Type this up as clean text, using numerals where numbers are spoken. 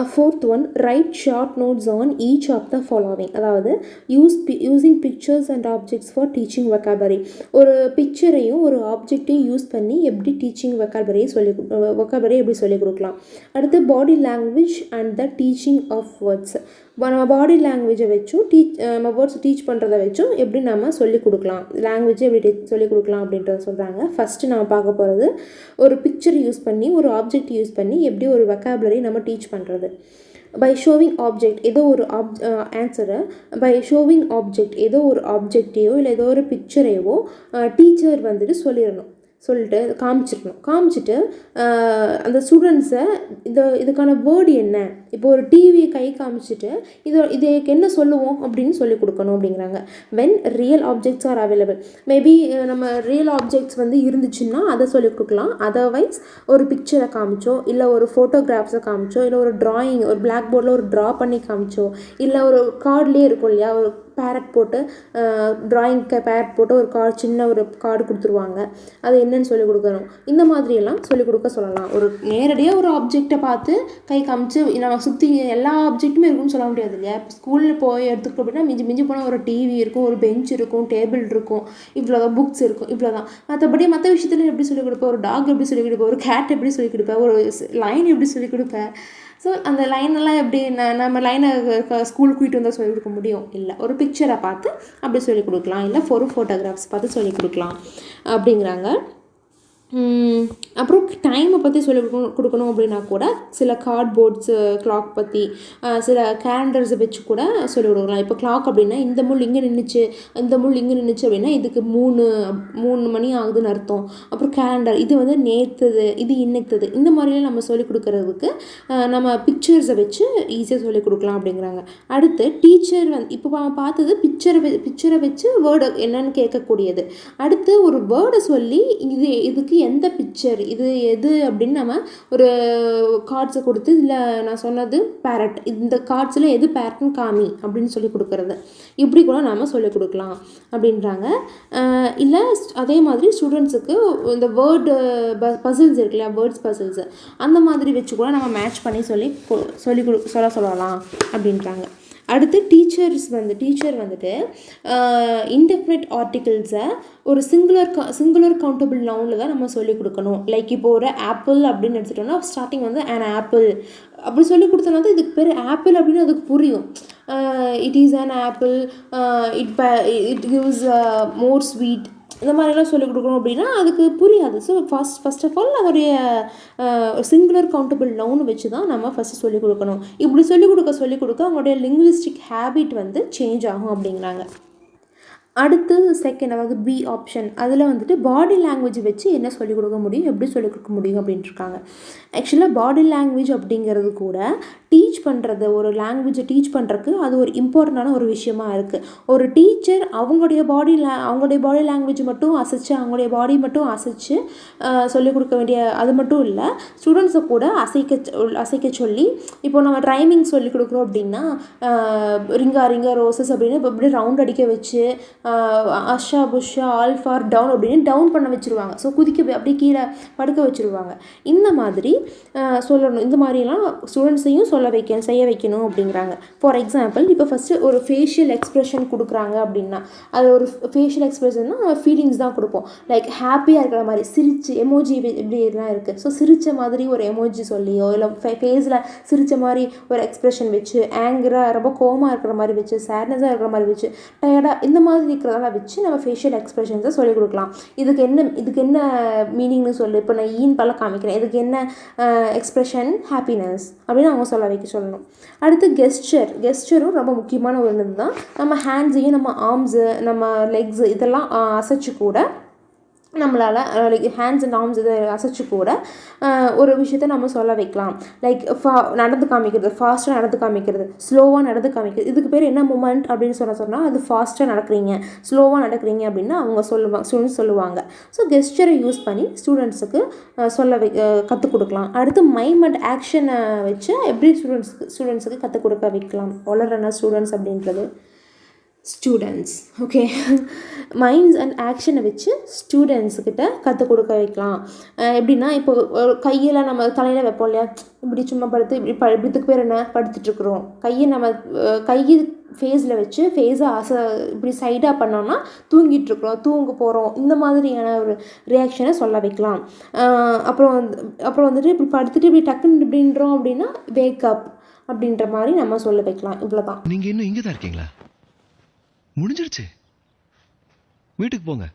Fourth one, write short notes on each of the following. அதாவது using pictures and objects for teaching vocabulary. ஒரு பிக்சரையும் ஒரு ஆப்ஜெக்டையும் use பண்ணி எப்படி teaching vocabulary எப்படி சொல்லிக் கொடுக்கலாம். அடுத்து body language and the teaching of words. நம்ம பாடி லாங்குவேஜை வச்சும் நம்ம வேர்ட்ஸ் டீச் பண்ணுறதை வச்சும் எப்படி நம்ம சொல்லிக் கொடுக்கலாம், லாங்குவேஜை எப்படி சொல்லிக் கொடுக்கலாம் அப்படின்றத சொல்கிறாங்க. ஃபஸ்ட்டு நம்ம பார்க்க போகிறது ஒரு பிக்சர் யூஸ் பண்ணி ஒரு ஆப்ஜெக்ட் யூஸ் பண்ணி எப்படி ஒரு vocabulary நம்ம டீச் பண்ணுறது. பை ஷோவிங் ஆப்ஜெக்ட் ஏதோ ஒரு ஆன்சரை பை ஷோவிங் ஆப்ஜெக்ட் ஏதோ ஒரு ஆப்ஜெக்டையோ இல்லை ஏதோ ஒரு பிக்சரையோ டீச்சர் வந்துட்டு சொல்லிட்டு காமிச்சிட்டு அந்த ஸ்டூடெண்ட்ஸை இதுக்கான வேர்டு என்ன, இப்போ ஒரு டிவியை கை காமிச்சிட்டு இதுக்கு என்ன சொல்லுவோம் அப்படின்னு சொல்லி கொடுக்கணும் அப்படிங்கிறாங்க. When real objects are available, maybe நம்ம ரியல் ஆப்ஜெக்ட்ஸ் வந்து இருந்துச்சுன்னா அதை சொல்லிக் கொடுக்கலாம். அதர்வைஸ் ஒரு பிக்சரை காமிச்சோ இல்லை ஒரு ஃபோட்டோகிராஃப்ஸை காமிச்சோ இல்லை ஒரு ட்ராயிங் ஒரு பிளாக் போர்டில் ஒரு ட்ரா பண்ணி காமிச்சோ இல்லை ஒரு கார்ட்லேயே இருக்கும் இல்லையா, ஒரு பேரட் போட்டு ட்ராயிங்க்கு பேரட் போட்டு ஒரு சின்ன ஒரு கார்டு கொடுத்துருவாங்க, அது என்னன்னு சொல்லிக் கொடுக்கணும். இந்த மாதிரியெல்லாம் சொல்லிக் கொடுக்க சொல்லலாம். ஒரு நேரடியாக ஒரு ஆப்ஜெக்டை பார்த்து கை காமிச்சு நம்ம சுற்றி எல்லா ஆப்ஜெக்ட்டுமே இருக்குன்னு சொல்ல முடியாது இல்லையா. இப்போ ஸ்கூலில் போய் எடுத்துக்கிட்டோம் அப்படின்னா மிஞ்சி போனால் ஒரு டிவி இருக்கும், ஒரு பெஞ்ச் இருக்கும், டேபிள் இருக்கும், இவ்வளோதான் புக்ஸ் இருக்கும், இவ்வளோதான். மற்ற விஷயத்தில் எப்படி சொல்லிக் கொடுப்பேன், ஒரு டாக் எப்படி சொல்லிக் கொடுப்பேன், ஒரு கேட் எப்படி சொல்லிக் கொடுப்பேன், ஒரு லைன் எப்படி சொல்லிக் கொடுப்பேன். ஸோ அந்த லைனெல்லாம் எப்படி நம்ம லைனை ஸ்கூலுக்கு கூட்டிகிட்டு வந்தால் சொல்லிக் கொடுக்க முடியும் இல்லை, ஒரு பிக்சரை பார்த்து அப்படி சொல்லிக் கொடுக்கலாம், இல்லை ஒரு ஃபோட்டோகிராஃப்ஸ் பார்த்து சொல்லிக் கொடுக்கலாம் அப்படிங்கிறாங்க. அப்புறம் டைமை பற்றி சொல்லிக் கொடுக்கணும் அப்படின்னா கூட சில கார்ட்போர்ட்ஸு கிளாக் பற்றி சில கேலண்டர்ஸை வச்சு கூட சொல்லிக் கொடுக்கலாம். இப்போ கிளாக் அப்படின்னா இந்த முள் இங்கே நின்றுச்சு அப்படின்னா இதுக்கு 3 மணி ஆகுதுன்னு அர்த்தம். அப்புறம் கேலண்டர் இது வந்து நேற்றுது இது இன்னைக்குது, இந்த மாதிரிலாம் நம்ம சொல்லிக் கொடுக்கறதுக்கு நம்ம பிக்சர்ஸை வச்சு ஈஸியாக சொல்லிக் கொடுக்கலாம் அப்படிங்கிறாங்க. அடுத்து டீச்சர் இப்போ பார்த்தது பிக்சரை வச்சு வேர்டு என்னன்னு கேட்கக்கூடியது. அடுத்து ஒரு வேர்டை சொல்லி இதுக்கு எந்த பிக்சர் இது எது அப்படின்னு நம்ம ஒரு கார்ட்ஸை கொடுத்து இதில் நான் சொன்னது பேரட், இந்த கார்ட்ஸில் எது பேரட்னு காமி அப்படின்னு சொல்லி கொடுக்கறது, இப்படி கூட நாம் சொல்லிக் கொடுக்கலாம் அப்படின்றாங்க. இல்லை அதே மாதிரி ஸ்டூடெண்ட்ஸுக்கு இந்த வேர்டு பசில்ஸ் இருக்கு இல்லையா, வேர்ட்ஸ் பசில்ஸு அந்த மாதிரி வச்சு கூட நம்ம மேட்ச் பண்ணி சொல்லலாம் அப்படின்றாங்க. அடுத்து டீச்சர் வந்துட்டு இன்டெஃபினிட் ஆர்டிகிள்ஸை ஒரு சிங்குலர் கவுண்டபிள் நவுனில் தான் நம்ம சொல்லிக் கொடுக்கணும். லைக் இப்போ ஒரு ஆப்பிள் அப்படின்னு எடுத்துட்டோம்னா ஸ்டார்டிங் வந்து an ஆப்பிள் அப்படி சொல்லி கொடுத்தோம்னா இதுக்கு பேர் ஆப்பிள் அப்படின்னு அதுக்கு புரியும். It is an apple, it gives more sweet, இந்த மாதிரிலாம் சொல்லிக் கொடுக்கணும் அப்படின்னா அதுக்கு புரியாது. ஸோ ஃபர்ஸ்ட் ஆஃப் ஆல் அதோடைய சிங்குலர் கவுண்டபிள் நவுன் வச்சு தான் நம்ம ஃபஸ்ட்டு சொல்லிக் கொடுக்கணும். இப்படி சொல்லிக் கொடுக்க அவங்களுடைய லிங்குவிஸ்டிக் ஹேபிட் வந்து சேஞ்ச் ஆகும் அப்படிங்கிறாங்க. அடுத்து செகண்ட், அதாவது பி ஆப்ஷன், அதில் வந்துட்டு பாடி லாங்குவேஜ் வச்சு என்ன சொல்லிக் கொடுக்க முடியும், எப்படி சொல்லிக் கொடுக்க முடியும் அப்படின்ட்டு இருக்காங்க. ஆக்சுவலாக பாடி லாங்குவேஜ் அப்படிங்கிறது கூட டீச் பண்ணுறது, ஒரு லாங்குவேஜை டீச் பண்ணுறதுக்கு அது ஒரு இம்பார்ட்டண்டான ஒரு விஷயமா இருக்குது. ஒரு டீச்சர் அவங்களுடைய பாடி லாங்குவேஜ் மட்டும் அவங்களுடைய பாடி மட்டும் அசைச்சு சொல்லிக் கொடுக்க வேண்டிய அது மட்டும் இல்லை, ஸ்டூடெண்ட்ஸை கூட அசைக்க சொல்லி, இப்போ நம்ம ரைமிங் சொல்லிக் கொடுக்குறோம் அப்படின்னா ரிங்கா ரோசஸ் அப்படின்னு இப்போ இப்படி ரவுண்ட் அடிக்க வச்சு அஷா புஷா ஆல்ஃபார் டவுன் அப்படின்னு டவுன் பண்ண வச்சுருவாங்க. ஸோ அப்படியே கீழே படுக்க வச்சுருவாங்க. இந்த மாதிரி சொல்லணும். இந்த மாதிரிலாம் ஸ்டூடெண்ட்ஸையும் செய்ய வைக்கணும் அப்படிங்கிறாங்க. ஃபார் எக்ஸாம்பிள், இப்போ ஃபஸ்ட்டு ஒரு ஃபேஷியல் எக்ஸ்ப்ரெஷன் கொடுக்குறாங்க அப்படின்னா அது ஒரு ஃபேஷியல் எக்ஸ்ப்ரெஷன்னா ஃபீலிங்ஸ் தான் கொடுப்போம். லைக் ஹாப்பியாக இருக்கிற மாதிரி சிரிச்சு எமோஜி இப்படி எல்லாம் இருக்குது. ஸோ சிரித்த மாதிரி ஒரு எமோஜி சொல்லியோ இல்லை ஃபேஸில் சிரித்த மாதிரி ஒரு எக்ஸ்ப்ரெஷன் வச்சு, ஆங்கராக ரொம்ப கோவமாக இருக்கிற மாதிரி வச்சு, சேட்னஸாக இருக்கிற மாதிரி வச்சு, டயர்டாக இந்த மாதிரி இருக்கிறதெல்லாம் வச்சு நம்ம ஃபேஷியல் எக்ஸ்ப்ரெஷன்ஸை சொல்லிக் கொடுக்கலாம். இதுக்கு என்ன மீனிங்னு சொல்லு, இப்போ நான் ஈன் பல காமிக்கிறேன், இதுக்கு என்ன எக்ஸ்ப்ரெஷன், ஹாப்பினஸ் அப்படின்னு அவங்க சொல்லணும். அடுத்து கெஸ்டரும் ரொம்ப முக்கியமான ஒரு இது தான். நம்ம ஹேண்ட்ஸையும் நம்ம ஆர்ம்ஸு நம்ம லெக்ஸு இதெல்லாம் அசைச்சு கூட நம்மளால் லைக் ஹேண்ட்ஸ் அண்ட் ஆர்ம்ஸ் இதை அசைச்சு கூட ஒரு விஷயத்தை நம்ம சொல்ல வைக்கலாம். லைக் நடந்து காமிக்கிறது, ஃபாஸ்ட்டாக நடந்து காமிக்கிறது, ஸ்லோவாக நடந்து காமிக்கிறது, இதுக்கு பேர் என்ன மூமெண்ட் அப்படின்னு சொன்னால் அது ஃபாஸ்ட்டாக நடக்கிறீங்க, ஸ்லோவாக நடக்கிறீங்க அப்படின்னு அவங்க ஸ்டூடெண்ட்ஸ் சொல்லுவாங்க. ஸோ கெஸ்டரை யூஸ் பண்ணி ஸ்டூடெண்ட்ஸுக்கு கற்றுக் கொடுக்கலாம். அடுத்து மைம் அண்ட் ஆக்ஷனை வச்சு எப்படி ஸ்டூடெண்ட்ஸுக்கு கற்றுக் கொடுக்க வைக்கலாம், வளர்கிற ஸ்டூடெண்ட்ஸ் அப்படின்றது. ஸ்டூடெண்ட்ஸ். ஓகே. மைண்ட்ஸ் அண்ட் ஆக்ஷனை வச்சு ஸ்டூடெண்ட்ஸுக்கிட்ட கற்றுக் கொடுக்க வைக்கலாம். எப்படின்னா இப்போ கையில் நம்ம தலையில் வைப்போம் இல்லையா, இப்படி சும்மா படுத்து இப்படித்துக்கு பேர் என்ன, படுத்துட்ருக்குறோம். கையை நம்ம கை ஃபேஸில் வச்சு ஃபேஸை இப்படி சைடாக பண்ணோன்னா தூங்கிட்டுருக்குறோம், தூங்க போகிறோம், இந்த மாதிரியான ஒரு ரியாக்ஷனை சொல்ல வைக்கலாம். அப்புறம் வந்துட்டு இப்படி படுத்துட்டு இப்படி டக்குன்னு இப்படின்றோம் அப்படின்னா வேக்கப் அப்படின்ற மாதிரி நம்ம சொல்ல வைக்கலாம். இவ்வளோ தான். நீங்கள் இன்னும் இங்கே தான் இருக்கீங்களா? முடிஞ்சிருச்சு, வீட்டுக்கு போங்க.